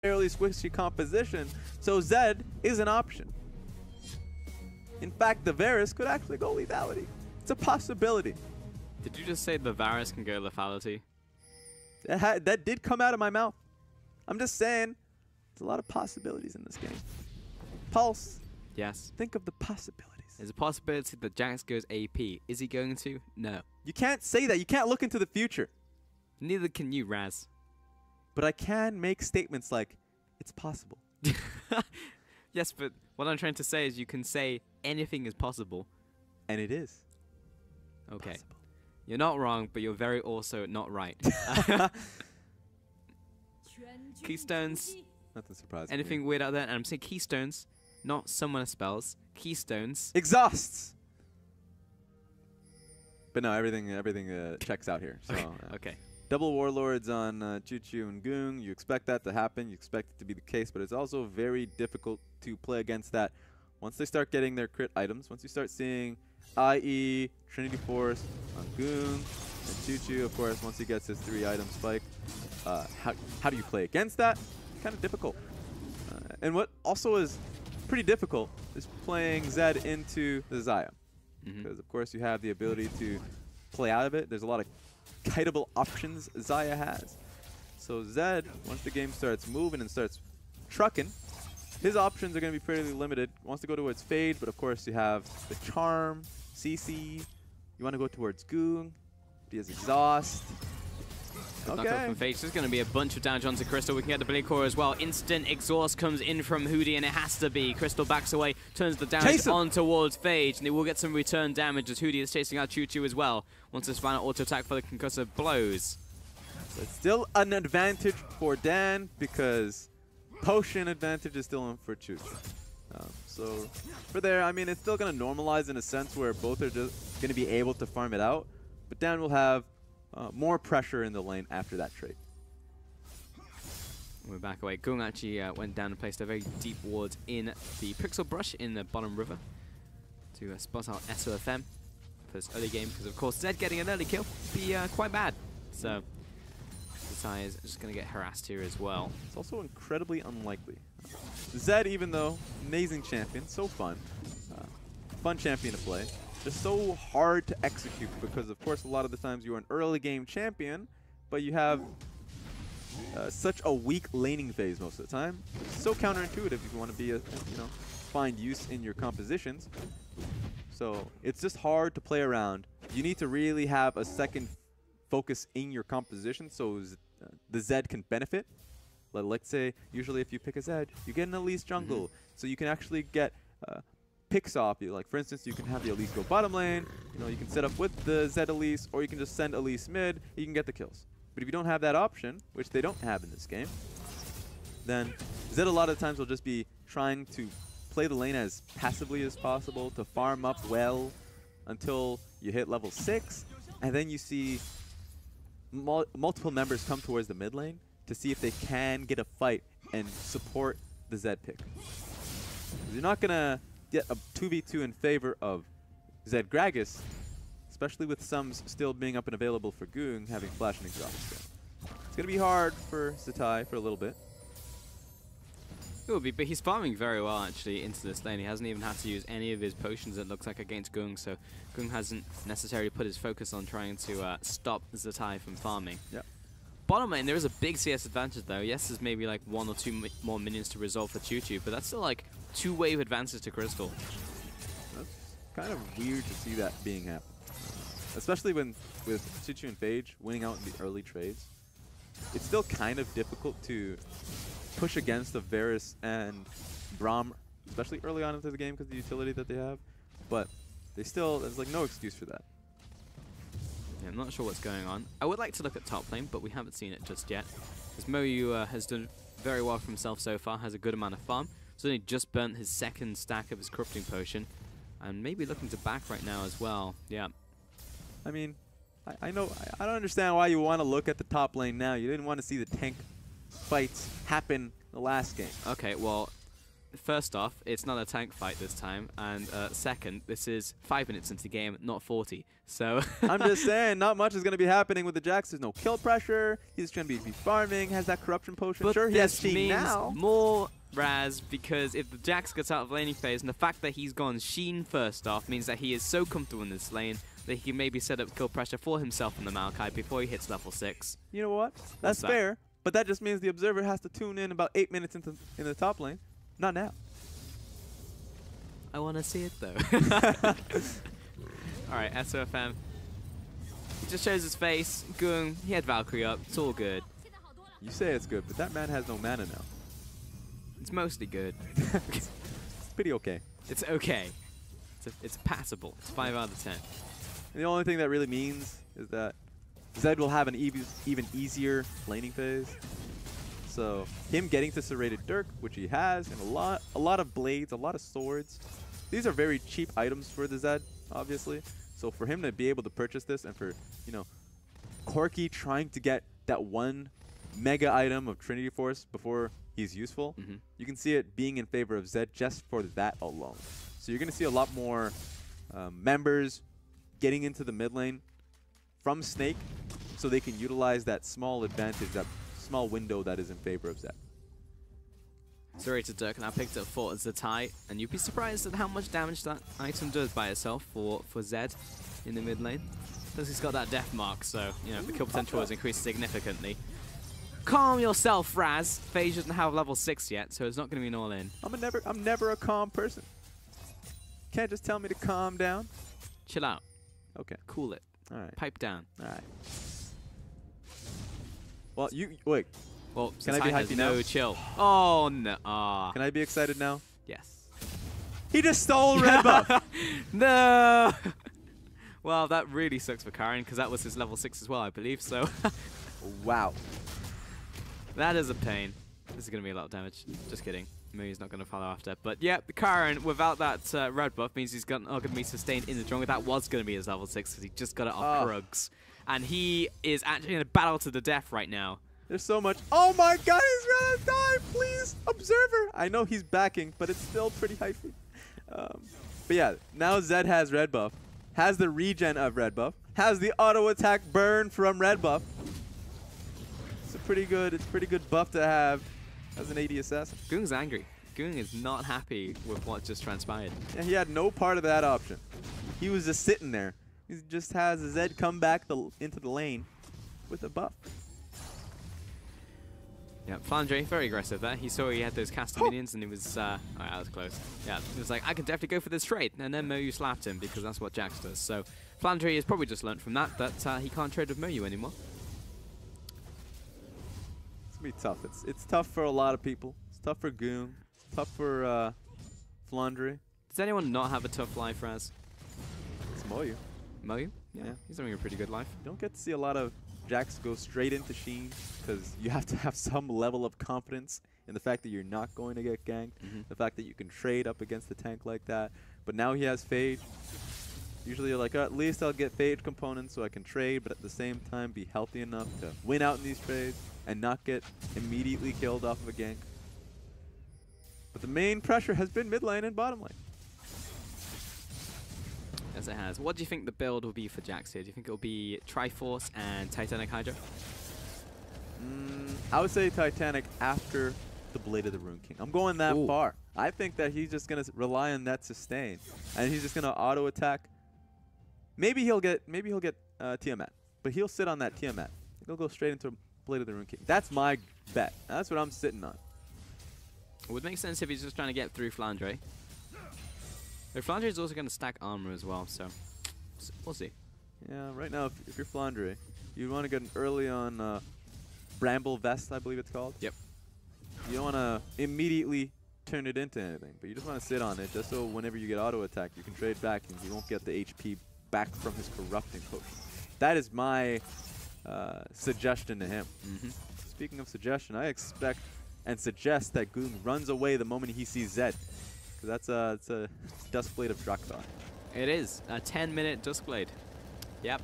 fairly squishy composition, so Zed is an option. In fact, the Varus could actually go lethality. It's a possibility. Did you just say the Varus can go lethality? That did come out of my mouth. I'm just saying, there's a lot of possibilities in this game. Pulse. Yes. Think of the possibilities. There's a possibility that Jax goes AP. Is he going to? No. You can't say that. You can't look into the future. Neither can you, Raz. But I can make statements like, it's possible. Yes, but what I'm trying to say is you can say anything is possible. And it is. Okay. Possible. You're not wrong, but you're very also not right. Keystones. Nothing surprising. Anything weird out there? And I'm saying keystones, not summoner spells. Keystones. Exhausts. But no, everything checks out here. So, Okay. Double Warlords on Choo and Goong. You expect that to happen. You expect it to be the case, but it's also very difficult to play against that once they start getting their crit items. Once you start seeing IE, Trinity Force on Goong, and Choo, of course, once he gets his 3-item spike. How do you play against that? Kind of difficult. And what also is pretty difficult is playing Zed into the Xayah. Because, of course, you have the ability to play out of it. There's a lot of kiteable options Xayah has. So Zed, once the game starts moving and starts trucking, his options are going to be pretty limited. He wants to go towards Fade, but of course you have the Charm, CC. You want to go towards Goong. He has Exhaust. Okay. From Fade. There's going to be a bunch of damage onto Crystal. We can get the Blade Core as well. Instant exhaust comes in from Hoodie, and it has to be. Crystal backs away, turns the damage on towards Phage, and they will get some return damage as Hoodie is chasing out Choo as well. Once this final auto attack for the concussive blows. So it's still an advantage for Dan because potion advantage is still in for Choo. So for there, I mean, it's still going to normalize in a sense where both are just going to be able to farm it out, but Dan will have more pressure in the lane after that trade. We're back away. Goong actually went down and placed a very deep ward in the Pixel Brush in the bottom river to spot out SOFM for this early game, because of course Zed getting an early kill would be quite bad. So Zatai is just going to get harassed here as well. It's also incredibly unlikely. Zed, even though amazing champion, so fun, fun champion to play, just so hard to execute because, of course, a lot of the times you're an early game champion, but you have such a weak laning phase most of the time. It's so counterintuitive if you want to be find use in your compositions. So it's just hard to play around. You need to really have a second focus in your composition so the Zed can benefit. Let's say usually if you pick a Zed, you get an Elise jungle, so you can actually get picks off. Like for instance, you can have the Elise go bottom lane. You can set up with the Zed Elise, or you can just send Elise mid. You can get the kills. But if you don't have that option, which they don't have in this game, then Zed a lot of times will just be trying to play the lane as passively as possible to farm up well until you hit level 6, and then you see multiple members come towards the mid lane to see if they can get a fight and support the Zed pick. You're not gonna get a 2v2 in favor of Zed Gragas, especially with Sums still being up and available for Goong, having Flash and Exhaust. It's going to be hard for Zatai for a little bit. It will be, but he's farming very well actually into this lane. He hasn't even had to use any of his potions, it looks like, against Goong, so Goong hasn't necessarily put his focus on trying to stop Zatai from farming. Yep. Bottom lane, there is a big CS advantage though. Yes, there's maybe like 1 or 2 more minions to resolve for Choo, but that's still like 2-wave advantage to Crystal. That's kind of weird to see that being happen. Especially with Choo and Phage winning out in the early trades. It's still kind of difficult to push against the Varus and Braum, especially early on into the game because of the utility that they have. But there's like no excuse for that. Yeah, I'm not sure what's going on. I would like to look at top lane, but we haven't seen it just yet. As MQ has done very well for himself so far, has a good amount of farm. He's only just burnt his 2nd stack of his corrupting potion, and maybe looking to back right now as well. Yeah. I mean, I don't understand why you want to look at the top lane now. You didn't want to see the tank fights happen the last game. Okay, well, first off, it's not a tank fight this time, and second, this is 5 minutes into the game, not 40. So I'm just saying, not much is going to be happening with the Jax. There's no kill pressure. He's going to be farming. Has that corruption potion. But sure, he has Sheen now. More Raz, because if the Jax gets out of laning phase, and the fact that he's gone Sheen first off means that he is so comfortable in this lane that he can maybe set up kill pressure for himself in the Maokai before he hits level 6. You know what? That's fair. But that just means the Observer has to tune in about 8 minutes in the top lane. Not now. I want to see it, though. Alright, SOFM. He just shows his face. Gung, he had Valkyrie up. It's all good. You say it's good, but that man has no mana now. It's mostly good. It's pretty okay. It's okay. It's passable. It's 5 out of 10. And the only thing that really means is that Zed will have an even easier laning phase. So him getting to Serrated Dirk, which he has, and a lot of blades, a lot of swords. These are very cheap items for the Zed, obviously. So for him to be able to purchase this, and for, you know, Corki trying to get that one mega item of Trinity Force before he's useful, you can see it being in favor of Zed just for that alone. So you're going to see a lot more members getting into the mid lane from Snake, so they can utilize that small advantage, that small window that is in favor of Zed. Serrated Dirk now picked up for Zatai, and you'd be surprised at how much damage that item does by itself for Zed in the mid lane. Because he's got that death mark, so you know the kill potential has increased significantly. Calm yourself, Raz. Phage doesn't have level 6 yet, so it's not going to be an all-in. I'm never a calm person. Can't just tell me to calm down. Chill out. Okay. Cool it. All right. Pipe down. All right. Well, wait. Well, can I be hypey now? No, chill. Oh no. Can I be excited now? Yes. He just stole red buff. No. Well, that really sucks for Karen, because that was his level 6 as well, I believe. So. Wow. That is a pain. This is going to be a lot of damage. Just kidding. Maybe he's not going to follow after. But yeah, Karen, without that red buff, means he's not going to be sustained in the jungle. That was going to be his level 6, because he just got it off Krugs. And he is actually in a battle to the death right now. There's so much. Oh my god, he's gonna die! Please, Observer! I know he's backing, but it's still pretty hypey. But yeah, now Zed has red buff, has the regen of red buff, has the auto attack burn from red buff. It's a pretty good buff to have as an AD assassin. Gung's angry. Gung is not happy with what just transpired. Yeah, he had no part of that option. He was just sitting there. He just has Zed come back into the lane with a buff. Yeah, Flandre, very aggressive there. He saw he had those caster minions, and he was, alright, that was close. Yeah, he was like, I can definitely go for this trade. And then Moyu slapped him, because that's what Jax does. So Flandre has probably just learned from that he can't trade with Moyu anymore. It's going to be tough. It's tough for a lot of people. It's tough for Goon. It's tough for Flandre. Does anyone not have a tough life, Raz? It's Moyu. Moyu? Yeah, he's having a pretty good life. You don't get to see a lot of Jax go straight into Sheen, because you have to have some level of confidence in the fact that you're not going to get ganked, the fact that you can trade up against a tank like that. But now he has Phage. Usually you're like, at least I'll get Phage components so I can trade, but at the same time be healthy enough to win out in these trades and not get immediately killed off of a gank. But the main pressure has been mid lane and bottom lane. Yes, it has. What do you think the build will be for Jax here? Do you think it will be Triforce and Titanic Hydra? I would say Titanic after the Blade of the Rune King. I'm going that far. I think that he's just going to rely on that sustain, and he's just going to auto attack. Maybe he'll get Tiamat, but he'll sit on that Tiamat. He'll go straight into Blade of the Rune King. That's my bet. That's what I'm sitting on. It would make sense if he's just trying to get through Flandre. But Flandre is also going to stack armor as well, so we'll see. Yeah, right now, if you're Flandre, you want to get an early on Bramble Vest, I believe it's called. Yep. You don't want to immediately turn it into anything, but you just want to sit on it just so whenever you get auto attack, you can trade back and you won't get the HP back from his corrupting potion. That is my suggestion to him. Speaking of suggestion, I expect and suggest that Goon runs away the moment he sees Zed. Because it's a Duskblade of Drakthar. It is. A 10-minute Duskblade. Yep.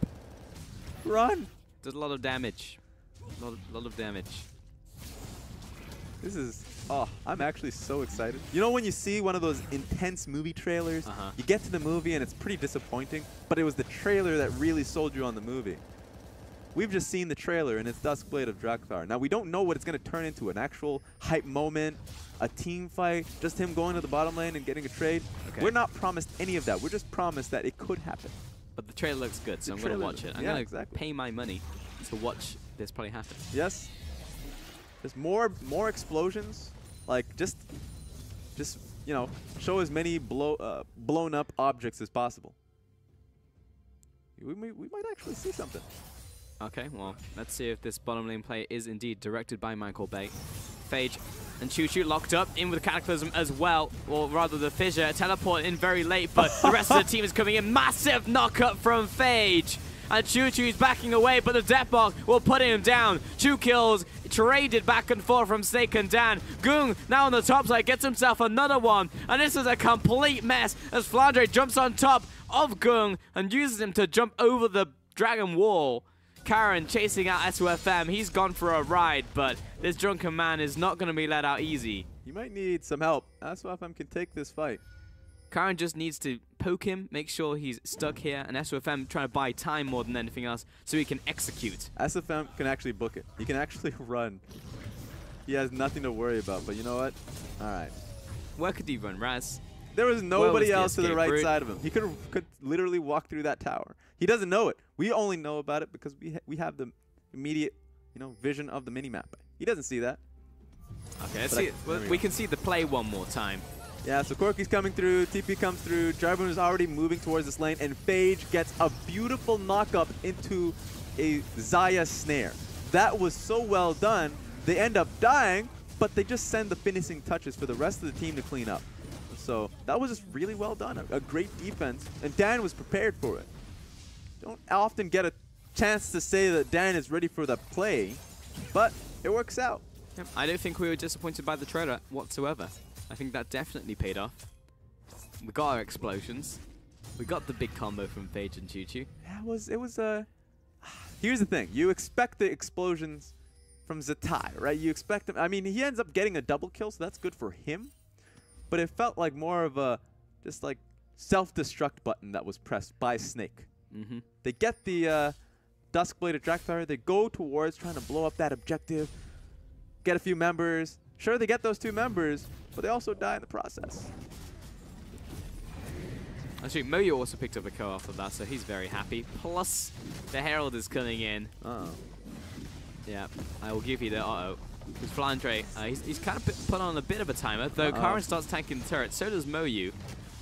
Run! Does a lot of damage. A lot of damage. This is Oh, I'm actually so excited. You know when you see one of those intense movie trailers, you get to the movie and it's pretty disappointing, but it was the trailer that really sold you on the movie. We've just seen the trailer and it's Duskblade of Drakthar. Now we don't know what it's going to turn into, an actual hype moment, a team fight, just him going to the bottom lane and getting a trade. We're not promised any of that. We're just promised that it could happen. But the trailer looks good, so I'm going to watch it. I'm going to pay my money to watch this probably happen. Yes. There's more explosions. Like just you know, show as many blown up objects as possible. We might actually see something. Okay, well, let's see if this bottom lane play is indeed directed by Michael Bay. Phage and Choo locked up in with Cataclysm as well, or rather the Fissure teleport in very late, but the rest of the team is coming in. Massive knock-up from Phage. And Choo-Choo's backing away, but the Deathmark will put him down. 2 kills, traded back and forth from Snake and Dan. Gung, now on the top side, gets himself another one. And this is a complete mess as Flandre jumps on top of Gung and uses him to jump over the Dragon Wall. Karen chasing out SUFM. He's gone for a ride, but this drunken man is not going to be let out easy. You might need some help. SUFM can take this fight. Karen just needs to poke him, make sure he's stuck here, and SUFM trying to buy time more than anything else so he can execute. SUFM can actually book it. He can actually run. He has nothing to worry about, but you know what? All right. Where could he run, Raz? There was nobody else to the right side of him. He could literally walk through that tower. He doesn't know it. We only know about it because we have the immediate, you know, vision of the minimap. He doesn't see that. Okay, let's see. We can see the play one more time. Yeah, so Corki's coming through, TP comes through, Jarvan is already moving towards this lane, and Phage gets a beautiful knock-up into a Xayah snare. That was so well done. They end up dying, but they just send the finishing touches for the rest of the team to clean up. So that was just really well done, a great defense, and Dan was prepared for it. Don't often get a chance to say that Dan is ready for the play, but it works out. Yep. I don't think we were disappointed by the trailer whatsoever. I think that definitely paid off. We got our explosions. We got the big combo from Phage and Choo-Choo. Yeah, here's the thing. You expect the explosions from Zatai, right? You expect him. I mean, he ends up getting a double kill, so that's good for him. But it felt like more of a just like self-destruct button that was pressed by Snake. They get the Duskblade of Drakthar. They go towards trying to blow up that objective, get a few members. Sure, they get those 2 members, but they also die in the process. Actually, MQ also picked up a kill off of that, so he's very happy. Plus, the Herald is coming in. Yeah, I will give you the because Flandre, he's kind of put on a bit of a timer, though Karen starts tanking the turret, so does MQ.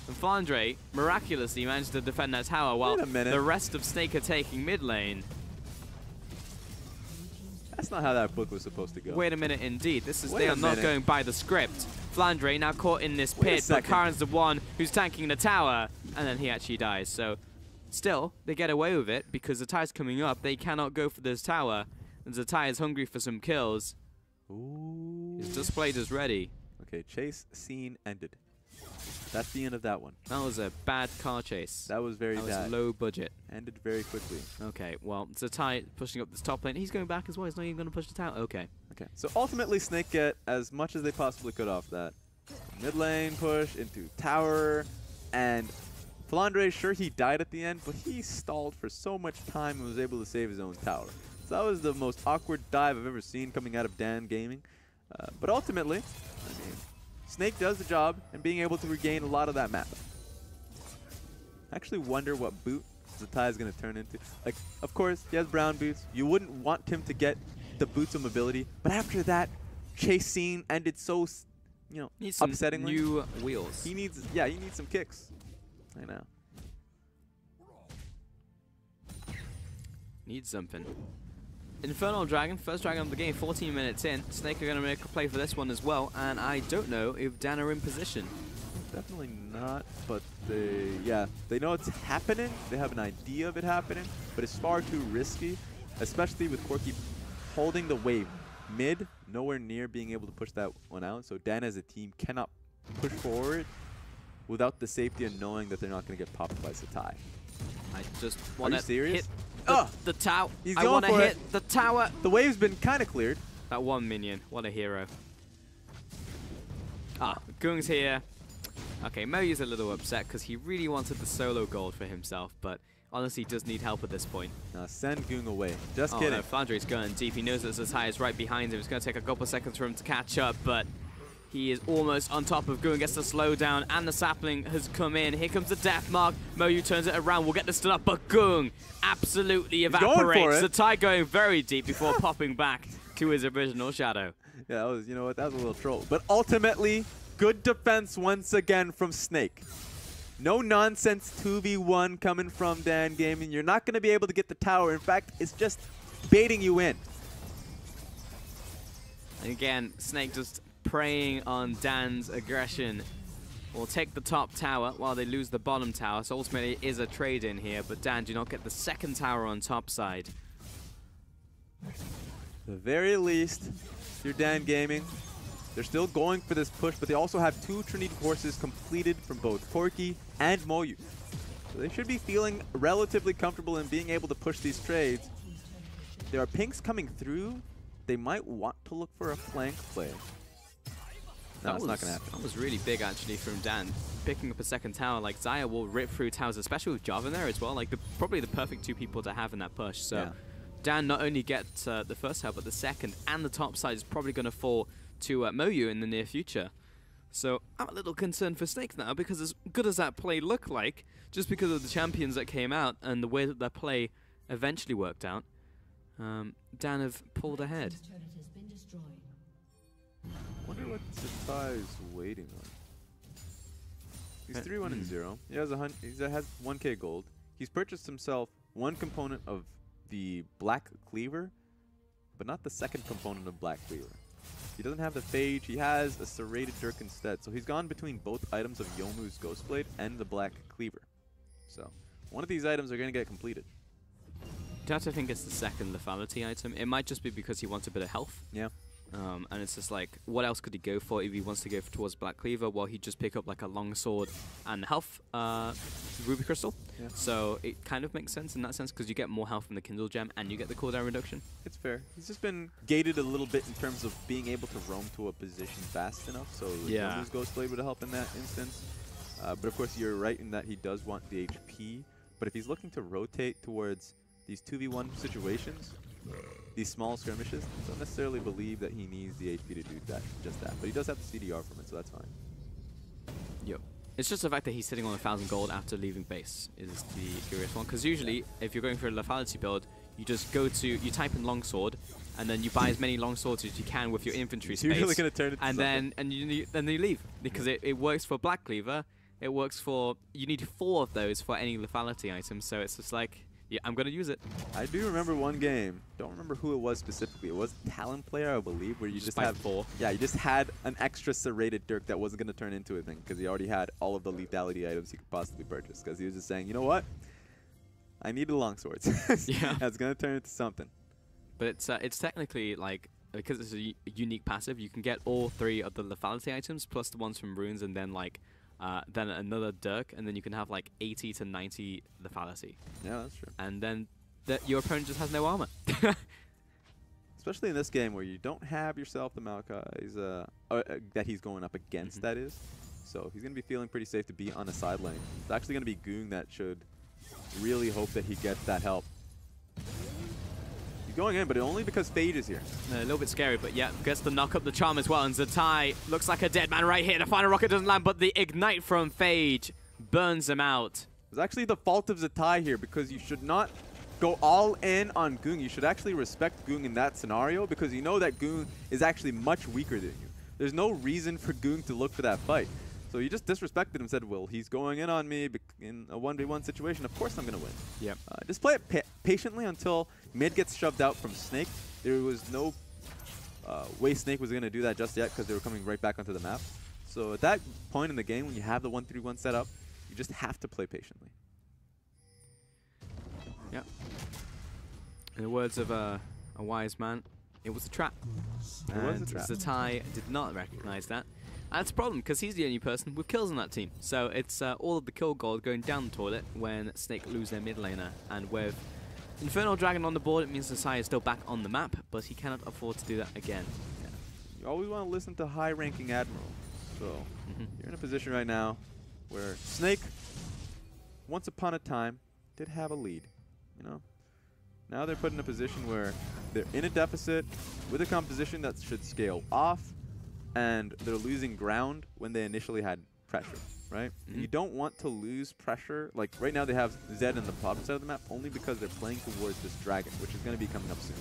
And Flandre miraculously managed to defend that tower while the rest of Snake are taking mid lane. That's not how that book was supposed to go. Wait a minute, indeed. They are not going by the script. Flandre now caught in this pit, but Karen's the one who's tanking the tower, and then he actually dies. So, still, they get away with it because the tire's coming up. They cannot go for this tower, and Zatai is hungry for some kills. Ooh. His display is ready. Okay, chase scene ended. That's the end of that one. That was a bad car chase. That was very bad. That was low budget. Ended very quickly. Okay, well, Zatai pushing up this top lane. He's going back as well. He's not even going to push the tower. Okay. Okay, so ultimately Snake get as much as they possibly could off that. Mid lane push into tower, and Flandre, sure, he died at the end, but he stalled for so much time and was able to save his own tower. So that was the most awkward dive I've ever seen coming out of Dan Gaming. But ultimately, I mean, Snake does the job and being able to regain a lot of that map. I actually wonder what boot Zatai is going to turn into. Like, of course, he has brown boots. You wouldn't want him to get the boots of mobility, but after that chase scene ended so, you know, upsettingly. New wheels. He needs, yeah, he needs some kicks. I know. Needs something. Infernal Dragon, first dragon of the game, 14 minutes in. Snake are going to make a play for this one as well, and I don't know if Dan are in position. Definitely not, but they know it's happening. They have an idea of it happening, but it's far too risky, especially with Corki holding the wave mid, nowhere near being able to push that one out. So Dan as a team cannot push forward without the safety and knowing that they're not going to get popped by Zatai. I just want to hit the tower. I want to hit the tower. The wave's been kind of cleared. That one minion, what a hero. Gung's here. Okay, MQ a little upset because he really wanted the solo gold for himself, but honestly does need help at this point. Now send Gung away. Just kidding. No, Flandre's going deep. He knows that Zatai is right behind him. It's going to take a couple seconds for him to catch up, but he is almost on top of Gung. Gets the slowdown, and the sapling has come in. Here comes the death mark. MQ turns it around. We'll get the stun up, but Gung absolutely evaporates. Zatai going very deep before popping back to his original shadow. Yeah, that was, you know what, that was a little troll. But ultimately, good defense once again from Snake. No nonsense 2v1 coming from DAN Gaming. You're not going to be able to get the tower. In fact, it's just baiting you in. And again, Snake just preying on DAN's aggression. Will take the top tower while they lose the bottom tower. So ultimately it is a trade in here, but DAN do not get the second tower on top side. At the very least, you're DAN Gaming. They're still going for this push, but they also have 2 Trinity courses completed from both Corki and MQ. So they should be feeling relatively comfortable in being able to push these trades. There are pinks coming through. They might want to look for a flank play. No, it's not going to happen. That was really big, actually, from DAN. Picking up a second tower, like Xayah will rip through towers, especially with Jarvan there as well. Like, probably the perfect 2 people to have in that push. So, yeah. DAN not only gets the first tower, but the second and the top side is probably going to fall to MQ in the near future. So, I'm a little concerned for Snake now, because as good as that play looked like, just because of the champions that came out and the way that their play eventually worked out, DAN have pulled ahead. I wonder what Zatai is waiting on. He's 3-1 and 0. He has he has 1k gold. He's purchased himself 1 component of the Black Cleaver, but not the second component of Black Cleaver. He doesn't have the Phage. He has a Serrated Dirk instead. So he's gone between both items of Youmuu's Ghostblade and the Black Cleaver. So one of these items are going to get completed. Do you have to think it's the second lethality item? It might just be because he wants a bit of health. Yeah. And it's just like, what else could he go for if he wants to go towards Black Cleaver? Well, he'd just pick up like a long sword and health Ruby Crystal. Yeah. So it kind of makes sense in that sense because you get more health from the Kindle Gem and you get the cooldown reduction. It's fair. He's just been gated a little bit in terms of being able to roam to a position fast enough. So Youmuu's Ghostblade would help in that instance. But of course, you're right in that he does want the HP. But if he's looking to rotate towards these 2v1 situations, these small skirmishes, I don't necessarily believe that he needs the HP to do that, just that. But he does have the CDR from it, so that's fine. Yep. It's just the fact that he's sitting on 1,000 gold after leaving base is the curious one. Because usually, if you're going for a lethality build, you just go to, you type in longsword, and then you buy as many longswords as you can with your infantry space. You're really going to turn it to then you leave. Because it works for Black Cleaver, it works for, you need 4 of those for any lethality items, so it's just like, yeah, I'm going to use it. I do remember one game. Don't remember who it was specifically. It was a Talon player, I believe, where you just had 4. Yeah, you just had an extra serrated Dirk that wasn't going to turn into a thing because he already had all of the lethality items he could possibly purchase. Because he was just saying, you know what? I need the longswords. Yeah, that's going to turn into something. But it's technically like, because it's a unique passive, you can get all 3 of the lethality items plus the ones from runes, and then like. Then another Dirk, and then you can have like 80 to 90 lethality. Yeah, that's true. And then your opponent just has no armor. Especially in this game where you don't have yourself the Maokai's that he's going up against, that is. So he's going to be feeling pretty safe to be on a side lane. It's actually going to be Gung that should really hope that he gets that help. He's going in, but only because Phage is here. A little bit scary, but yeah, gets to knock up the charm as well. And Zatai looks like a dead man right here. The final rocket doesn't land, but the ignite from Phage burns him out. It's actually the fault of Zatai here because you should not go all in on Gung. You should actually respect Gung in that scenario because you know that Gung is actually much weaker than you. There's no reason for Gung to look for that fight. So you just disrespected him and said, well, he's going in on me in a 1v1 situation. Of course I'm going to win. Yep. Just play it patiently until mid gets shoved out from Snake. There was no way Snake was going to do that just yet because they were coming right back onto the map. So at that point in the game, when you have the 1-3-1 set up, you just have to play patiently. Yep. In the words of a wise man, it was a trap. It was a trap. Zatai did not recognize that. And that's a problem, because he's the only person with kills on that team. So it's all of the kill gold going down the toilet when Snake lose their mid laner. And with Infernal Dragon on the board, it means Zatai is still back on the map, but he cannot afford to do that again. Yeah. You always want to listen to high-ranking Admiral. So you're in a position right now where Snake, once upon a time, did have a lead. You know, now they're put in a position where they're in a deficit with a composition that should scale off, and they're losing ground when they initially had pressure, right? You don't want to lose pressure. Like right now they have Zed on the bottom side of the map only because they're playing towards this dragon, which is going to be coming up soon.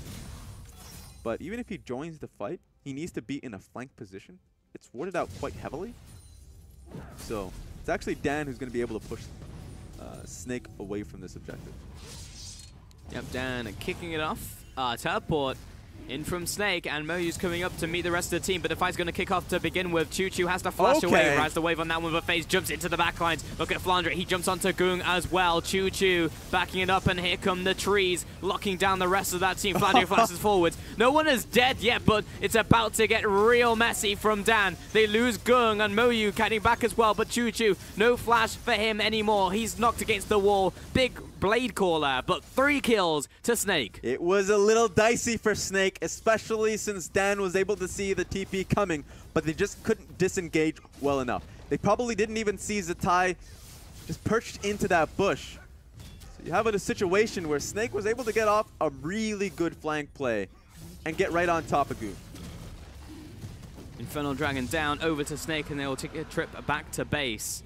But even if he joins the fight, he needs to be in a flank position. It's warded out quite heavily. So it's actually Dan who's going to be able to push Snake away from this objective. Yep, Dan kicking it off. Teleport in from Snake, and Moyu's coming up to meet the rest of the team, but the fight's going to kick off to begin with. Choo has to flash away, rides the wave on that one, but FaZe jumps into the backlines. Look at Flandre, he jumps onto Goong as well. Choo backing it up, and here come the trees, locking down the rest of that team. Flandre flashes forwards. No one is dead yet, but it's about to get real messy from Dan. They lose Goong, and Moyu getting back as well, but Choo, no flash for him anymore. He's knocked against the wall. Big blade caller, but 3 kills to Snake. It was a little dicey for Snake, especially since Dan was able to see the TP coming, but they just couldn't disengage well enough. They probably didn't even see Zatai just perched into that bush. So you have a situation where Snake was able to get off a really good flank play and get right on top of Goo. Infernal Dragon down over to Snake, and they will take a trip back to base.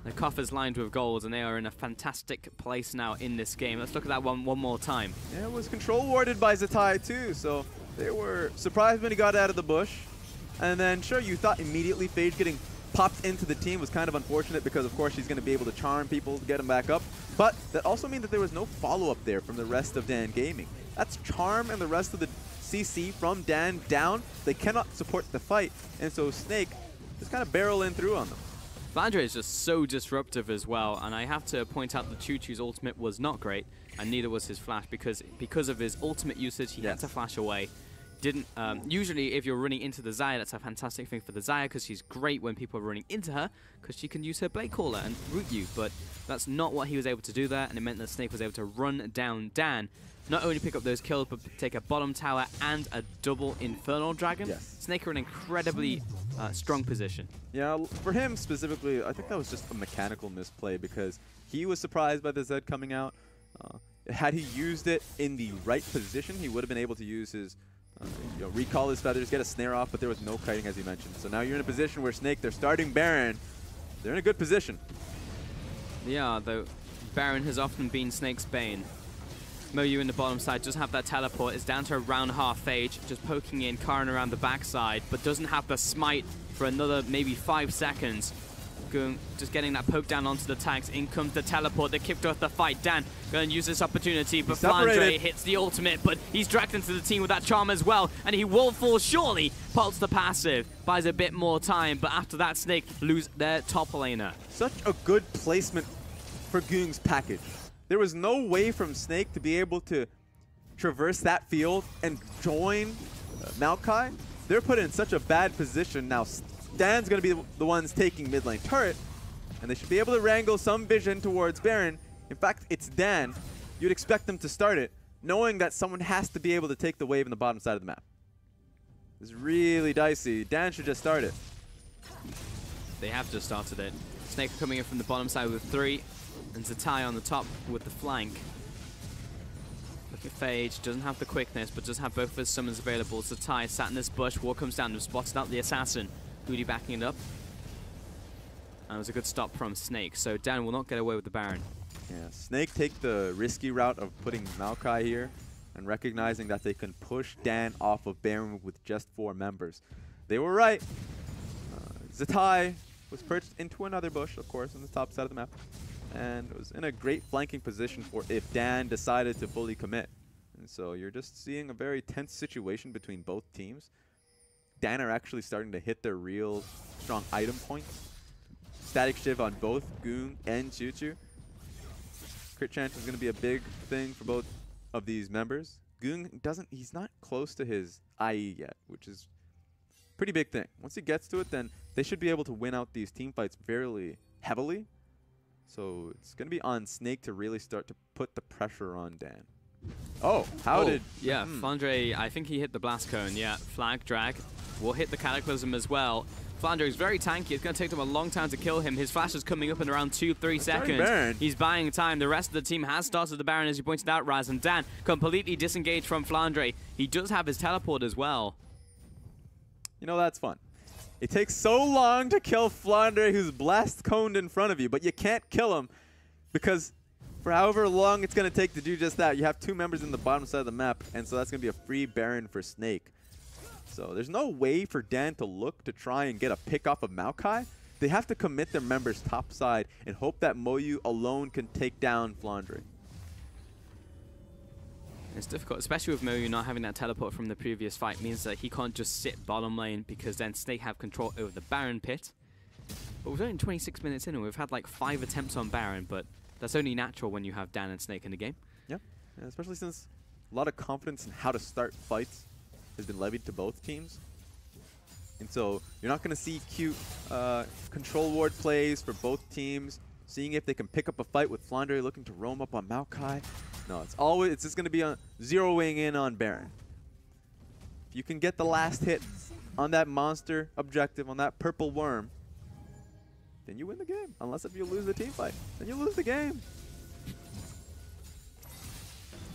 The coffers lined with gold, and they are in a fantastic place now in this game. Let's look at that one more time. Yeah, it was control warded by Zatai too, so they were surprised when he got out of the bush. And then, sure, you thought immediately FaZe getting popped into the team was kind of unfortunate because, of course, he's going to be able to charm people to get him back up. But that also means that there was no follow-up there from the rest of Dan Gaming. That's charm and the rest of the CC from Dan down. They cannot support the fight, and so Snake just kind of barrel in through on them. Flandre is just so disruptive as well, and I have to point out that Choo-Choo's ultimate was not great, and neither was his flash, because of his ultimate usage, he had to flash away. Usually if you're running into the Xayah, that's a fantastic thing for the Xayah, because she's great when people are running into her, because she can use her blade caller and root you, but that's not what he was able to do there, and it meant that Snake was able to run down Dan, not only pick up those kills, but take a bottom tower and a double Infernal Dragon. Snake are in an incredibly strong position. Yeah, for him specifically, I think that was just a mechanical misplay because he was surprised by the Zed coming out. Had he used it in the right position, he would have been able to use his, recall his feathers, get a snare off, but there was no kiting as you mentioned. So now you're in a position where Snake, they're starting Baron. They're in a good position. Yeah, though Baron has often been Snake's bane. Moyu in the bottom side does have that teleport. It's down to around half Phage, just poking in Karin around the backside, but doesn't have the smite for another maybe 5 seconds. Goong just getting that poke down onto the tanks. In comes the teleport that kicked off the fight. Dan going to use this opportunity, but Flandre hits the ultimate, but he's dragged into the team with that charm as well, and he will fall surely. Pulse the passive, buys a bit more time, but after that Snake lose their top laner. Such a good placement for Goong's package. There was no way from Snake to be able to traverse that field and join Maokai. They're put in such a bad position. Now Dan's going to be the ones taking mid lane turret, and they should be able to wrangle some vision towards Baron. In fact, it's Dan. You'd expect them to start it, knowing that someone has to be able to take the wave in the bottom side of the map. It's really dicey. Dan should just start it. They have just started it. Snake coming in from the bottom side with 3. And Zatai on the top with the flank. Look at Phage, doesn't have the quickness, but does have both of his summons available. Zatai sat in this bush, War comes down and spotted out the assassin. Goody backing it up. And it was a good stop from Snake, so Dan will not get away with the Baron. Yeah, Snake take the risky route of putting Maokai here and recognizing that they can push Dan off of Baron with just 4 members. They were right. Zatai was perched into another bush, of course, on the top side of the map. And it was in a great flanking position for if Dan decided to fully commit. And so you're just seeing a very tense situation between both teams. Dan are actually starting to hit their real strong item points. Static Shiv on both Goong and Choo-Choo. Crit chance is going to be a big thing for both of these members. Goong he's not close to his IE yet, which is a pretty big thing. Once he gets to it, then they should be able to win out these team fights fairly heavily. So it's going to be on Snake to really start to put the pressure on Dan. Oh, Flandre, I think he hit the blast cone. Yeah, flag, drag. Will hit the Cataclysm as well. Flandre is very tanky. It's going to take them a long time to kill him. His flash is coming up in around 2-3 seconds. He's buying time. The rest of the team has started the Baron, as you pointed out, Raz. And Dan completely disengaged from Flandre. He does have his teleport as well. You know, that's fun. It takes so long to kill Flandre, who's blast coned in front of you, but you can't kill him because for however long it's going to take to do just that, you have 2 members in the bottom side of the map, and so that's going to be a free Baron for Snake. So there's no way for Dan to look to try and get a pick off of Maokai. They have to commit their members top side and hope that Moyu alone can take down Flandre. It's difficult, especially with Moyu not having that teleport from the previous fight. Means that he can't just sit bottom lane because then Snake have control over the Baron pit. But we're only 26 minutes in and we've had like 5 attempts on Baron, but that's only natural when you have Dan and Snake in the game. Yeah, especially since a lot of confidence in how to start fights has been levied to both teams. And so you're not going to see cute control ward plays for both teams, seeing if they can pick up a fight with Flandre looking to roam up on Maokai. No, it's just going to be on zeroing in on Baron. If you can get the last hit on that monster objective, on that purple worm, then you win the game. Unless if you lose the team fight, then you lose the game.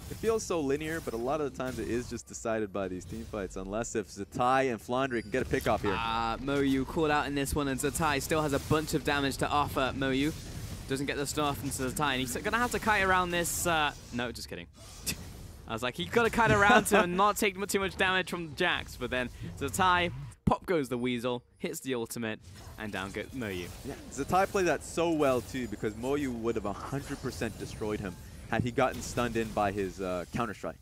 It feels so linear, but a lot of the times it is just decided by these team fights, unless if Zatai and Flandre can get a pick off here. Moyu caught out in this one, and Zatai still has a bunch of damage to offer. Moyu doesn't get the stuff into Zatai, and he's going to have to kite around this. No, just kidding. I was like, he's got to kite around to not take too much damage from the Jax, but then Zatai, pop goes the Weasel, hits the ultimate, and down goes Moyu. Yeah, Zatai played that so well, too, because Moyu would have 100% destroyed him had he gotten stunned in by his Counter-Strike.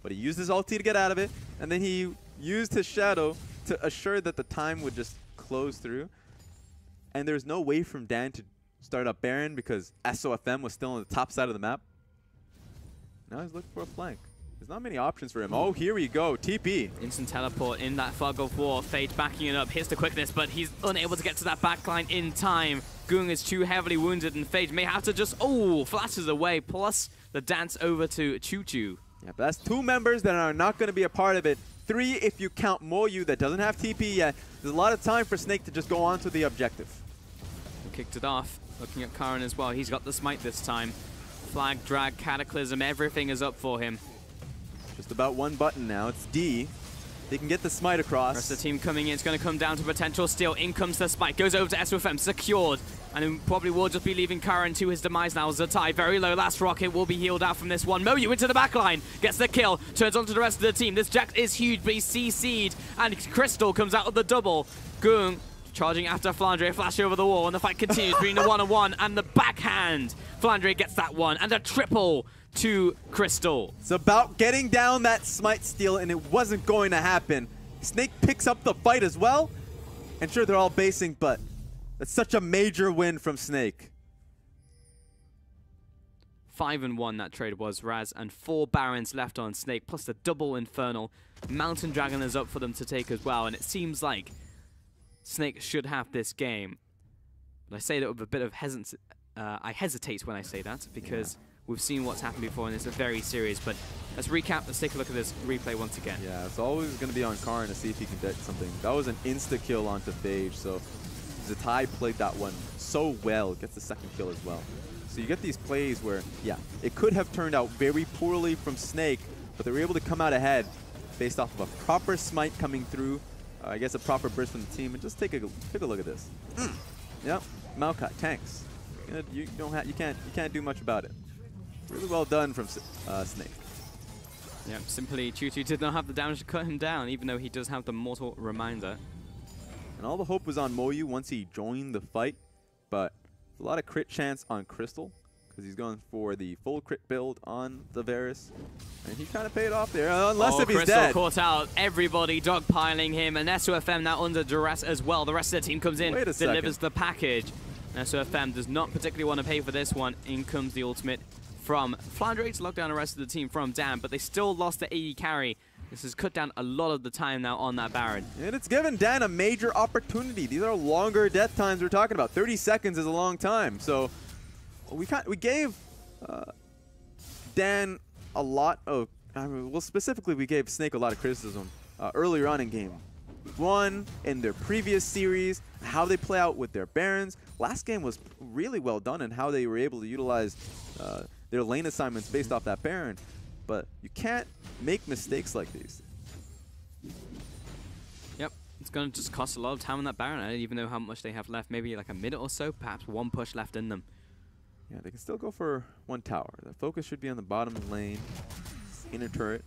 But he used his ulti to get out of it, and then he used his Shadow to assure that the time would just close through. And there's no way from Dan to start up Baron because SOFM was still on the top side of the map. Now he's looking for a flank. There's not many options for him. Oh, here we go. TP. Instant teleport in that fog of war. Phage backing it up. Hits the quickness, but he's unable to get to that backline in time. Goong is too heavily wounded, and Phage may have to just, flashes away, plus the dance over to Choo Choo. Yeah, but that's 2 members that are not going to be a part of it. 3 if you count Moyu that doesn't have TP yet. There's a lot of time for Snake to just go on to the objective. He kicked it off. Looking at Karin as well. He's got the smite this time. Flag, drag, cataclysm, everything is up for him. Just about one button now. It's D. They can get the smite across. Rest of the team coming in. It's going to come down to potential steal. In comes the smite. Goes over to SOFM. Secured. And then probably will just be leaving Karin to his demise now. Zatai very low. Last rocket will be healed out from this one. Moyu into the backline. Gets the kill. Turns on to the rest of the team. This Jax is huge, but he's CC'd. And Crystal comes out of the double. Goong charging after Flandre. Flash over the wall. And the fight continues. Being the 1-on-1. And the backhand. Flandre gets that one. And a triple to Crystal. It's about getting down that smite steal, and it wasn't going to happen. Snake picks up the fight as well. And sure, they're all basing, but that's such a major win from Snake. 5-1 that trade was, Raz, and 4 Barons left on Snake, plus the double Infernal. Mountain Dragon is up for them to take as well, and it seems like Snake should have this game. But I say that with a bit of hesitancy. I hesitate when I say that, because we've seen what's happened before, and it's a very serious. But let's recap. Let's take a look at this replay once again. Yeah, it's always going to be on Karin to see if he can get something. That was an insta-kill onto Phage, so Zatai played that one so well. Gets the second kill as well. So you get these plays where, yeah, it could have turned out very poorly from Snake, but they were able to come out ahead based off of a proper smite coming through. I guess a proper burst from the team, and just take a look at this. Yep, Maokai tanks. You can't do much about it. Really well done from Snake. Yeah, simply Choo Choo did not have the damage to cut him down, even though he does have the mortal reminder. And all the hope was on Moyu once he joined the fight, but a lot of crit chance on Crystal because he's going for the full crit build on the Varus, and he kind of paid off there, unless if he's Crystal dead. Caught out, everybody dogpiling him, and SOFM now under duress as well. The rest of the team comes in, delivers the package. SOFM does not particularly want to pay for this one. In comes the ultimate from Flandre to lock down the rest of the team from Dan, but they still lost the AD carry. This has cut down a lot of the time now on that Baron. And it's given Dan a major opportunity. These are longer death times we're talking about. 30 seconds is a long time. So we gave Dan a lot of, well, specifically we gave Snake a lot of criticism earlier on in game 1 in their previous series, how they play out with their Barons. Last game was really well done in how they were able to utilize their lane assignments based off that Baron. But you can't make mistakes like these. Yep, it's going to just cost a lot of time on that Baron. I don't even know how much they have left. Maybe like a minute or so, perhaps one push left in them. Yeah, they can still go for one tower. The focus should be on the bottom lane, inner turret.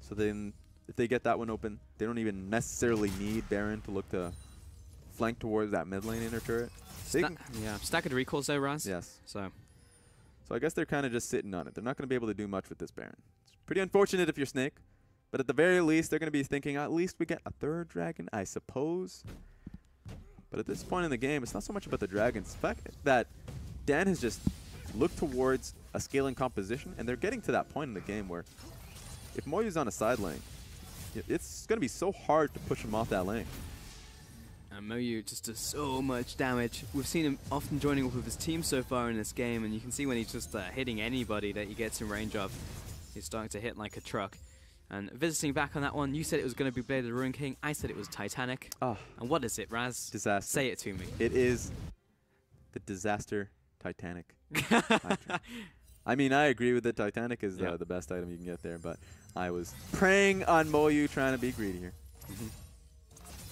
So then, if they get that one open, they don't even necessarily need Baron to look to flank towards that mid lane inner turret. Yeah, staggered recalls though, Raz. Yes. So I guess they're kind of just sitting on it. They're not going to be able to do much with this Baron. It's pretty unfortunate if you're Snake, but at the very least, they're going to be thinking, at least we get a third dragon, I suppose. But at this point in the game, it's not so much about the dragons. The fact that Dan has just looked towards a scaling composition, and they're getting to that point in the game where if Moyu's on a side lane, it's going to be so hard to push him off that lane. And Moyu just does so much damage. We've seen him often joining up with his team so far in this game, and you can see when he's just hitting anybody that he gets in range of, he's starting to hit like a truck. And visiting back on that one, you said it was going to be Blade of the Ruin King. I said it was Titanic. Oh. And what is it, Raz? Disaster. Say it to me. It is the disaster Titanic. I mean, I agree with it. Titanic is the best item you can get there, but I was preying on Moyu, trying to be greedy here.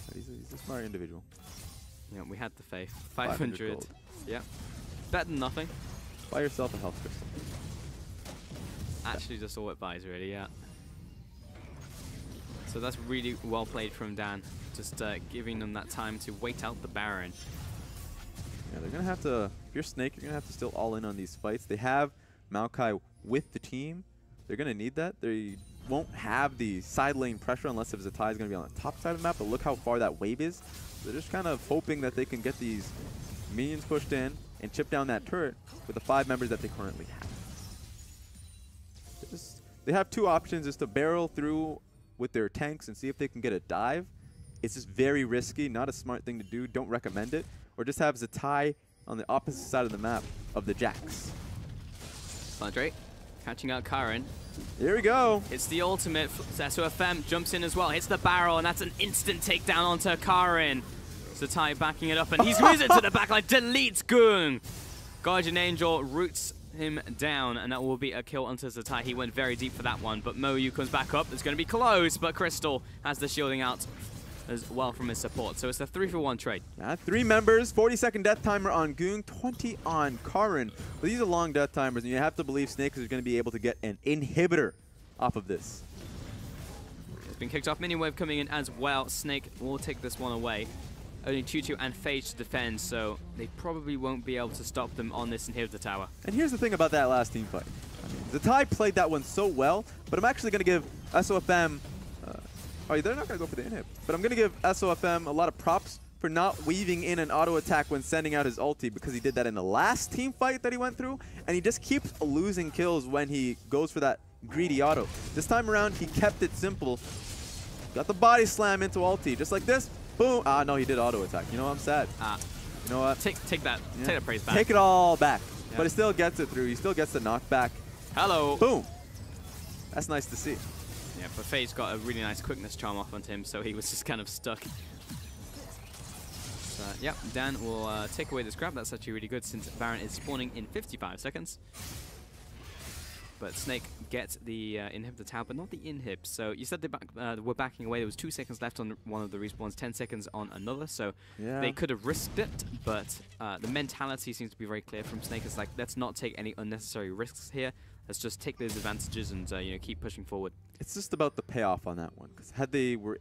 But he's a smart individual. Yeah, we had the faith. 500. Gold. Yeah. Better than nothing. Buy yourself a health crystal. Actually, just all it buys, really, yeah. So that's really well played from Dan. Just giving them that time to wait out the Baron. Yeah, they're going to have to, if you're Snake, you're going to have to still all in on these fights. They have Maokai with the team. They're going to need that. They won't have the side lane pressure unless if Zatai is going to be on the top side of the map, but look how far that wave is. They're just kind of hoping that they can get these minions pushed in and chip down that turret with the 5 members that they currently have. They have 2 options, is to barrel through with their tanks and see if they can get a dive. It's just very risky, not a smart thing to do, don't recommend it. Or just have Zatai on the opposite side of the map of the Jax. Andre catching out Karen. Here we go. It's the ultimate. SUFM jumps in as well, hits the barrel, and that's an instant takedown onto Karen. Zatai backing it up, and he's moves it to the backline, deletes Gung. Guardian Angel roots him down, and that will be a kill onto Zatai. He went very deep for that one, but Moyu comes back up. It's going to be close, but Crystal has the shielding out as well from his support. So it's a 3-for-1 trade. 3 members, 40-second death timer on Gung, 20 on Karen. But these are long death timers, and you have to believe Snake is going to be able to get an inhibitor off of this. It's been kicked off. Minion Wave coming in as well. Snake will take this one away. Only Tutu and Phage to defend, so they probably won't be able to stop them on this inhibitor tower. And here's the thing about that last team fight. I mean, Zatai played that one so well, but I'm actually going to give SOFM... oh, they're not going to go for the inhib. But I'm going to give SOFM a lot of props for not weaving in an auto attack when sending out his ulti, because he did that in the last team fight that he went through, and he just keeps losing kills when he goes for that greedy auto. This time around, he kept it simple. Got the body slam into ulti, just like this. Boom. Ah, no, he did auto attack. You know what? I'm sad. You know what? Take that. Yeah. Take that praise back. Take it all back. Yeah. But he still gets it through. He still gets the knockback. Hello. Boom. That's nice to see. Yeah, but Phage got a really nice quickness charm off onto him, so he was just kind of stuck. So, yeah, Dan will take away this grab. That's actually really good since Baron is spawning in 55 seconds. But Snake gets the inhibitor tower, but not the inhib. So you said they were backing away. There was 2 seconds left on one of the respawns, 10 seconds on another. So they could have risked it, but the mentality seems to be very clear from Snake. It's like, let's not take any unnecessary risks here. Let's just take those advantages and you know, keep pushing forward. It's just about the payoff on that one. Because had they were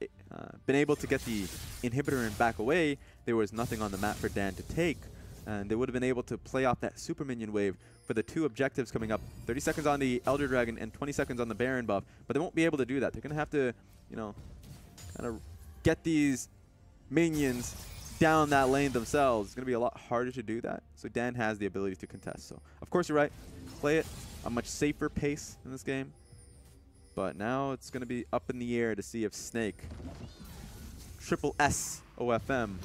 been able to get the inhibitor and back away, there was nothing on the map for Dan to take. And they would have been able to play off that super minion wave for the 2 objectives coming up. 30 seconds on the Elder Dragon and 20 seconds on the Baron buff. But they won't be able to do that. They're going to have to, you know, kind of get these minions down that lane themselves. It's going to be a lot harder to do that. So Dan has the ability to contest. So, of course, you're right. Play it a much safer pace in this game. But now it's going to be up in the air to see if Snake, triple SOFM,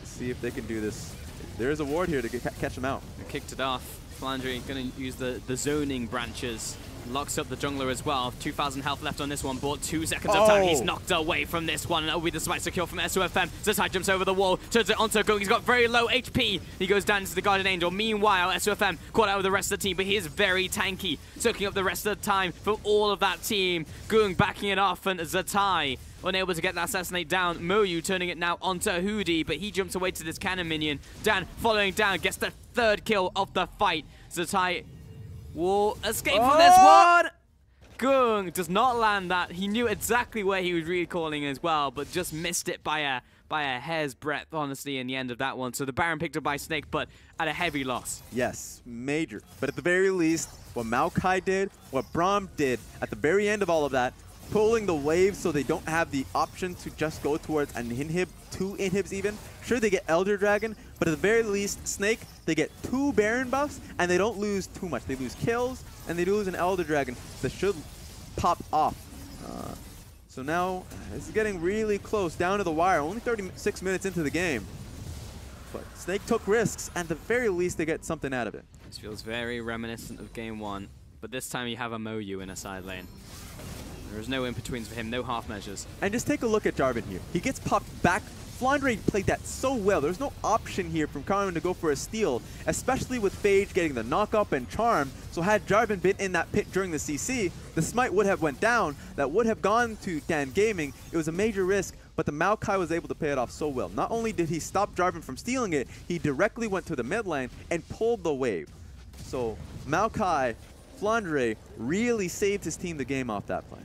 see if they can do this. There is a ward here to catch him out. They kicked it off. Flandry going to use the zoning branches. Locks up the jungler as well. 2,000 health left on this one. Bought 2 seconds of time. He's knocked away from this one. And that'll be the smite secure from SUFM. Zetai jumps over the wall. Turns it onto Gung. He's got very low HP. He goes down to the Guardian Angel. Meanwhile, SUFM caught out with the rest of the team. But he is very tanky. Soaking up the rest of the time from all of that team. Gung backing it off. And Zetai unable to get that assassinate down. MQ turning it now onto Hoodie. But he jumps away to this cannon minion. Dan following down. Gets the 3rd kill of the fight. Zetai will escape from this one. Gung does not land that. He knew exactly where he was recalling as well, but just missed it by a hair's breadth, honestly, in the end of that one. So the Baron picked up by Snake, but at a heavy loss. Yes, major. But at the very least, what Maokai did, what Braum did, at the very end of all of that, pulling the waves so they don't have the option to just go towards an inhib, 2 inhibs even. Sure, they get Elder Dragon, but at the very least, Snake, they get 2 Baron buffs, and they don't lose too much. They lose kills, and they lose an Elder Dragon that should pop off. So now, this is getting really close, down to the wire. Only 36 minutes into the game. But Snake took risks, and at the very least, they get something out of it. This feels very reminiscent of game 1, but this time you have a MQ in a side lane. There is no in-betweens for him, no half measures. And just take a look at Jarvan here. He gets popped back. Flandre played that so well. There's no option here from Carmen to go for a steal, especially with Phage getting the knock-up and charm. So had Jarvan been in that pit during the CC, the smite would have went down. That would have gone to DAN Gaming. It was a major risk, but the Maokai was able to pay it off so well. Not only did he stop Jarvan from stealing it, he directly went to the mid lane and pulled the wave. So Maokai, Flandre really saved his team the game off that play.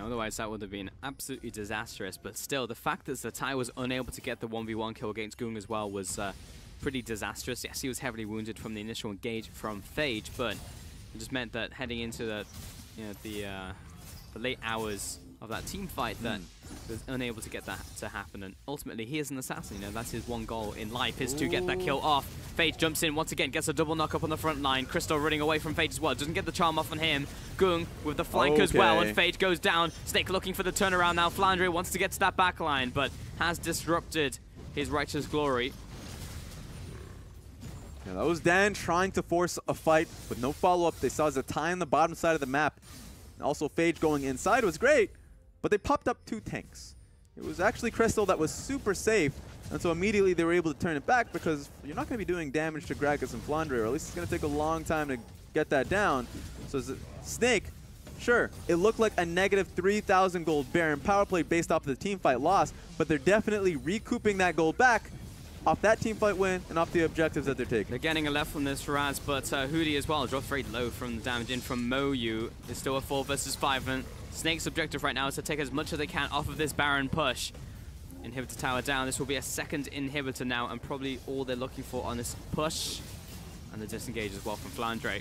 Otherwise, that would have been absolutely disastrous. But still, the fact that Zetai was unable to get the 1v1 kill against Gung as well was pretty disastrous. Yes, he was heavily wounded from the initial engage from Phage, but it just meant that heading into the, the late hours of that team fight, that was unable to get that to happen. And ultimately, he is an assassin. That's his one goal in life, is to get that kill off. Phage jumps in once again, gets a double knock up on the front line. Crystal running away from Phage as well. Doesn't get the charm off on him. Gung with the flank as well, and Phage goes down. Snake looking for the turnaround now. Flandre wants to get to that back line, but has disrupted his righteous glory. Yeah, that was Dan trying to force a fight with no follow-up. They saw Zetai on the bottom side of the map. Also, Phage going inside was great, but they popped up 2 tanks. It was actually Crystal that was super safe, and so immediately they were able to turn it back, because you're not going to be doing damage to Gragas and Flandre, or at least it's going to take a long time to get that down. So Snake, sure, it looked like a negative 3,000 gold Baron power play based off of the teamfight loss, but they're definitely recouping that gold back off that teamfight win and off the objectives that they're taking. They're getting a left from this Raz, but Hoodie as well drops very low from the damage in from MQ. There's still a 4 versus 5, and Snake's objective right now is to take as much as they can off of this Baron push. Inhibitor tower down. This will be a 2nd inhibitor now, and probably all they're looking for on this push. And the disengage as well from Flandre.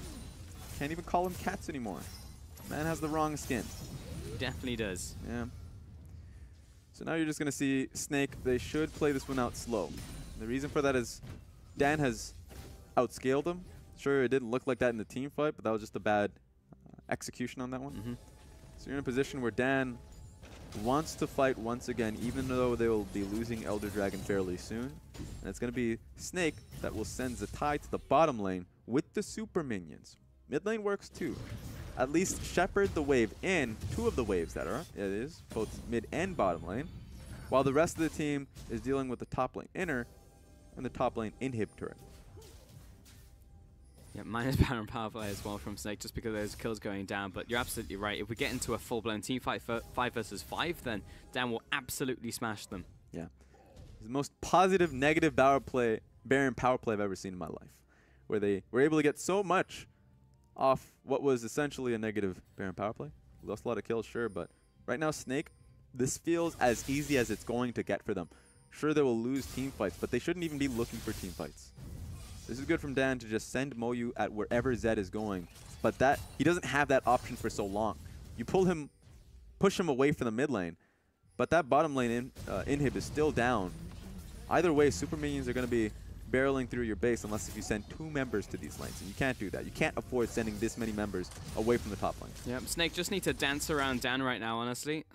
Can't even call him cats anymore. Man has the wrong skin. Definitely does. Yeah. So now you're just going to see Snake. They should play this one out slow. The reason for that is Dan has outscaled him. Sure, it didn't look like that in the team fight, but that was just a bad execution on that one. So you're in a position where Dan wants to fight once again, even though they will be losing Elder Dragon fairly soon. And it's going to be Snake that will send Zetai to the bottom lane with the super minions. Mid lane works too. At least shepherd the wave in, 2 of the waves that are, it is, both mid and bottom lane, while the rest of the team is dealing with the top lane inner and the top lane inhib turret. Yeah, minus Baron power play as well from Snake, just because there's kills going down. But you're absolutely right. If we get into a full-blown team fight for 5 versus 5, then Dan will absolutely smash them. Yeah. It's the most positive, negative Baron power play I've ever seen in my life, where they were able to get so much off what was essentially a negative Baron power play. Lost a lot of kills, sure, but right now, Snake, this feels as easy as it's going to get for them. Sure, they will lose team fights, but they shouldn't even be looking for team fights. This is good from Dan to just send MQ at wherever Zed is going, but that he doesn't have that option for so long. You push him away from the mid lane, but that bottom lane inhib is still down. Either way, super minions are going to be barreling through your base unless if you send 2 members to these lanes, and you can't do that. You can't afford sending this many members away from the top lane. Yep, Snake just need to dance around Dan right now, honestly.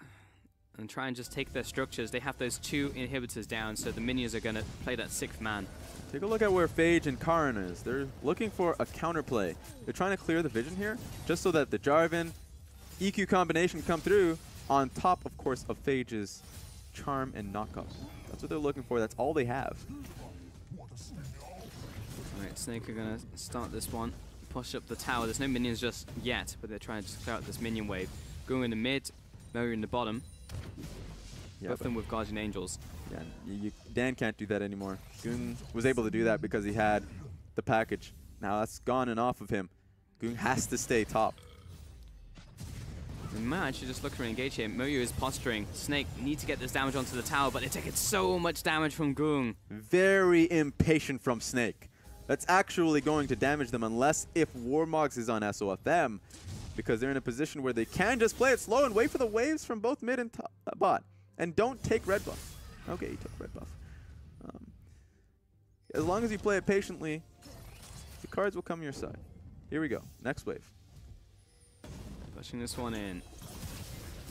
and try and just take their structures. They have those 2 inhibitors down, so the minions are going to play that 6th man. Take a look at where Phage and Karin is. They're looking for a counterplay. They're trying to clear the vision here, just so that the Jarvan EQ combination come through on top, of course, of Phage's charm and knockup. That's what they're looking for. That's all they have. Alright, Snake are going to start this one. Push up the tower. There's no minions just yet, but they're trying to just clear out this minion wave. Going in the mid, Moyu in the bottom. Yeah, both of them with Guardian Angels. Yeah, Dan can't do that anymore. Goong was able to do that because he had the package. Now that's gone and off of him. Goong has to stay top. We might actually just look to engage here. Moyu is posturing. Snake need to get this damage onto the tower, but they're taking so much damage from Goong. Very impatient from Snake. That's actually going to damage them unless if Warmogs is on SOFM, because they're in a position where they can just play it slow and wait for the waves from both mid and bot. And don't take red buff. Okay, you took red buff. As long as you play it patiently, the cards will come your side. Here we go. Next wave. Pushing this one in.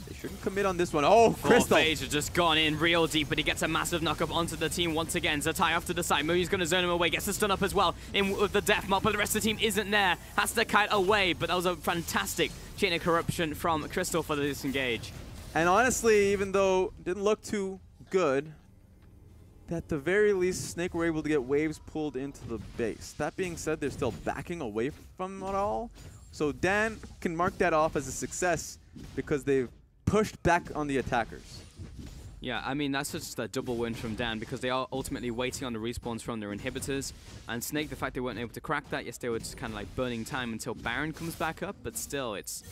They shouldn't commit on this one. Oh, Crystal! Phage has just gone in real deep, but he gets a massive knock-up onto the team once again. Zatai off to the side. Muyu's going to zone him away. Gets the stun up as well in with the death mop, but the rest of the team isn't there. Has to kite away, but that was a fantastic chain of corruption from Crystal for the disengage. And honestly, even though it didn't look too good, at the very least, Snake were able to get waves pulled into the base. That being said, they're still backing away from it all. So Dan can mark that off as a success because they've pushed back on the attackers. Yeah, I mean, that's just a double win from Dan because they are ultimately waiting on the respawns from their inhibitors. And Snake, the fact they weren't able to crack that, yes, they were just kind of like burning time until Baron comes back up. But still, it's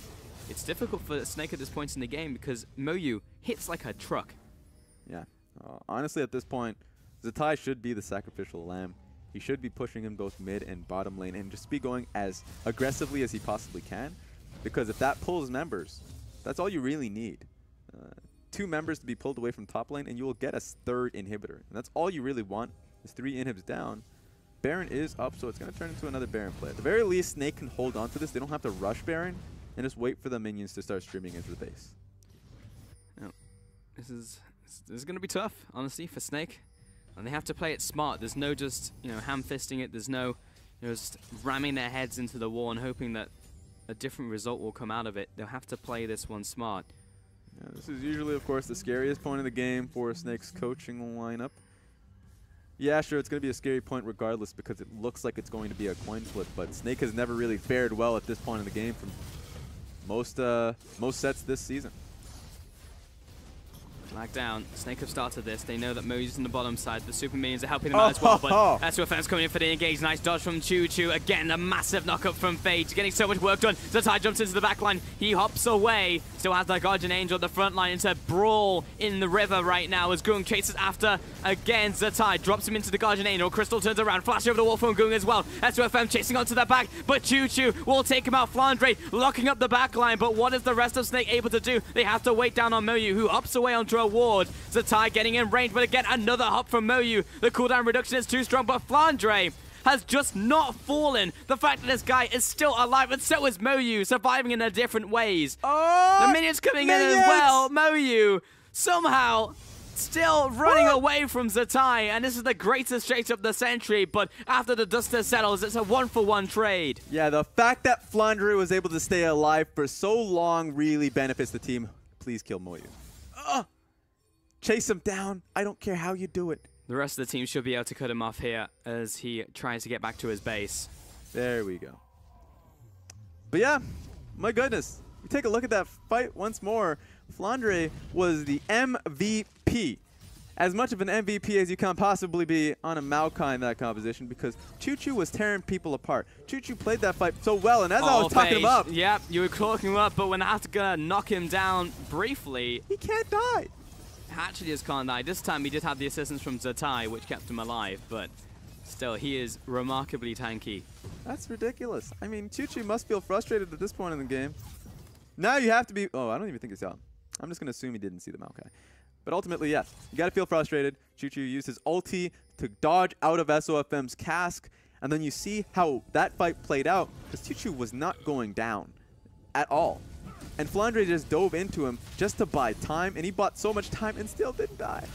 difficult for Snake at this point in the game because Moyu hits like a truck. Yeah. Honestly, at this point, Zatai should be the sacrificial lamb. He should be pushing in both mid and bottom lane and just be going as aggressively as he possibly can. Because if that pulls members, that's all you really need. 2 members to be pulled away from top lane and you will get a 3rd inhibitor. And that's all you really want is 3 inhibs down. Baron is up, so it's going to turn into another Baron play. At the very least, Snake can hold on to this. They don't have to rush Baron and just wait for the minions to start streaming into the base. Oh, this is going to be tough, honestly, for Snake. And they have to play it smart. There's no just, ham-fisting it. There's no, just ramming their heads into the wall and hoping that a different result will come out of it. They'll have to play this one smart. Yeah, this is usually, of course, the scariest point of the game for Snake's coaching lineup. Yeah, sure, it's going to be a scary point regardless because it looks like it's going to be a coin flip, but Snake has never really fared well at this point in the game from most sets this season. Flag down. Snake have started this. They know that Muyu's in the bottom side. The super minions are helping them out as well. But SUFM's coming in for the engage. Nice dodge from Chu. Again, a massive knockup from Phage. Getting so much work done. Zatai jumps into the back line. He hops away. Still has the Guardian Angel at the front line. It's a brawl in the river right now as Goong chases after again. Zatai drops him into the Guardian Angel. Crystal turns around. Flash over the wall from Goong as well. SUFM chasing onto the back. But Chu will take him out. Flandre locking up the back line. But what is the rest of Snake able to do? They have to wait down on Moyu, who hops away onto a ward. Zatai getting in range, but again, another hop from Moyu. The cooldown reduction is too strong, but Flandre has just not fallen. The fact that this guy is still alive, and so is Moyu, surviving in a different ways. The minions coming in as well. Moyu somehow still running away from Zatai, and this is the greatest chase of the century, but after the dust settles, it's a 1-for-1 trade. Yeah, the fact that Flandre was able to stay alive for so long really benefits the team. Please kill Moyu. Chase him down. I don't care how you do it. The rest of the team should be able to cut him off here as he tries to get back to his base. There we go. But yeah, my goodness. You take a look at that fight once more. Flandre was the MVP. As much of an MVP as you can possibly be on a Maokai in that composition because Chu was tearing people apart. Chu played that fight so well, and as I was talking him up... Yeah, you were talking him up, but when I have to knock him down briefly... He can't die. Actually just can't die. This time he did have the assistance from Zatai, which kept him alive, but still, he is remarkably tanky. That's ridiculous. I mean, Chu must feel frustrated at this point in the game. Now you have to be... Oh, I don't even think he's out. I'm just going to assume he didn't see the Maokai. But ultimately, yes, you got to feel frustrated. Chu used his ulti to dodge out of SOFM's cask, and then you see how that fight played out, because Chu was not going down at all. And Flandre just dove into him just to buy time, and he bought so much time and still didn't die.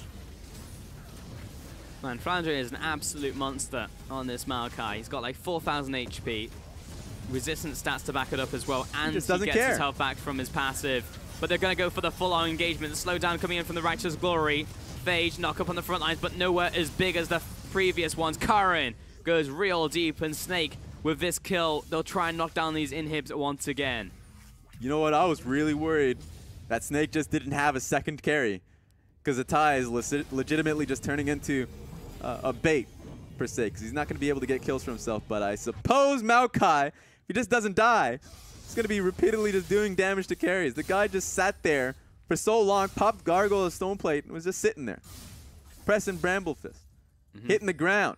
Man, Flandre is an absolute monster on this Maokai. He's got like 4,000 HP. Resistance stats to back it up as well, and he gets his health back from his passive. But they're going to go for the full-on engagement. The slowdown coming in from the Righteous Glory. Phage knock up on the front lines, but nowhere as big as the previous ones. Karin goes real deep, and Snake, with this kill, they'll try and knock down these inhibs once again. You know what? I was really worried that Snake just didn't have a second carry, because Atai is legitimately just turning into a bait, per se, because he's not going to be able to get kills for himself. But I suppose Maokai, if he just doesn't die, he's going to be repeatedly just doing damage to carries. The guy just sat there for so long, popped Gargoyle of Stone Plate, and was just sitting there, pressing Bramble Fist, hitting the ground.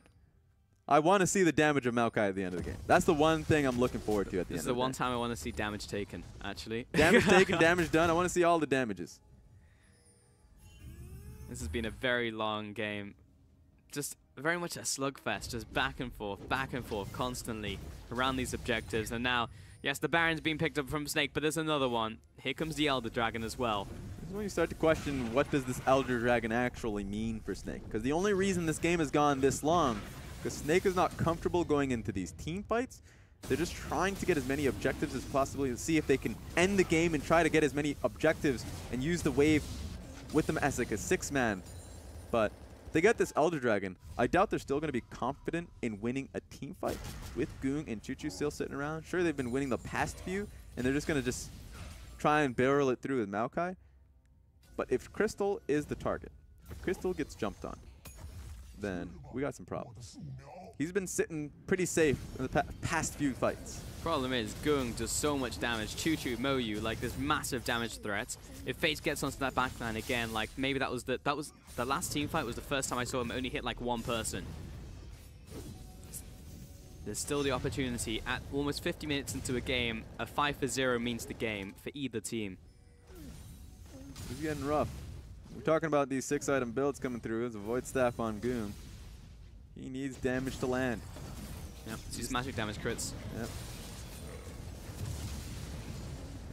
I want to see the damage of Maokai at the end of the game. That's the one thing I'm looking forward to at the end of the game. This is the one time I want to see damage taken, actually. Damage taken, damage done. I want to see all the damages. This has been a very long game. Just very much a slugfest, just back and forth constantly around these objectives. And now, yes, the Baron's been picked up from Snake, but there's another one. Here comes the Elder Dragon as well. This is when you start to question, what does this Elder Dragon actually mean for Snake? Because the only reason this game has gone this long, because Snake is not comfortable going into these team fights. They're just trying to get as many objectives as possible to see if they can end the game and try to get as many objectives and use the wave with them as like a 6-man. But if they get this Elder Dragon, I doubt they're still going to be confident in winning a team fight with Goong and Choo-Choo still sitting around. Sure, they've been winning the past few, and they're just going to just try and barrel it through with Maokai. But if Crystal is the target, if Crystal gets jumped on, then we got some problems. He's been sitting pretty safe in the past few fights. Problem is, Goong does so much damage. Choo-Choo, Moyu, like this massive damage threat. If Fate gets onto that backline again, like maybe that was the last team fight was the first time I saw him only hit like one person. There's still the opportunity at almost 50 minutes into a game. A 5-0 means the game for either team. It's getting rough. We're talking about these 6-item builds coming through. There's a Void Staff on Goong. He needs damage to land. Yep, these magic damage crits. Yep.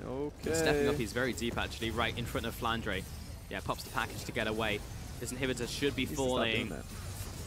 Okay. Stepping up, he's very deep actually, right in front of Flandre. Yeah, pops the package to get away. This inhibitor should be falling.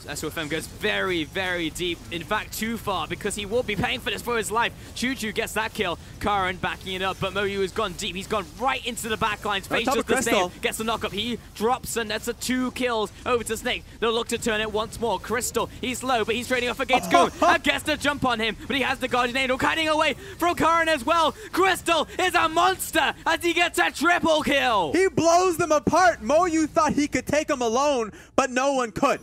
SOFM goes very, very deep. In fact, too far, because he will be paying for this for his life. Choo-Choo gets that kill. Karin backing it up, but Moyu has gone deep. He's gone right into the backlines. Face just the same. Gets the knock-up. He drops, and that's a 2 kills over to Snake. They'll look to turn it once more. Crystal, he's low, but he's trading off against Goong. And gets the jump on him, but he has the Guardian Angel cutting away from Karin as well. Crystal is a monster as he gets a triple kill. He blows them apart. Moyu thought he could take them alone, but no one could.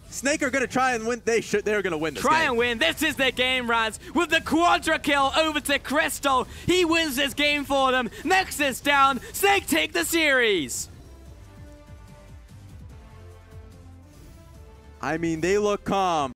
Snake are going to try and win. They're going to win this game. Try and win. This is their game, Raz. With the quadra kill over to Crystal. He wins this game for them. Nexus down. Snake take the series. I mean, they look calm.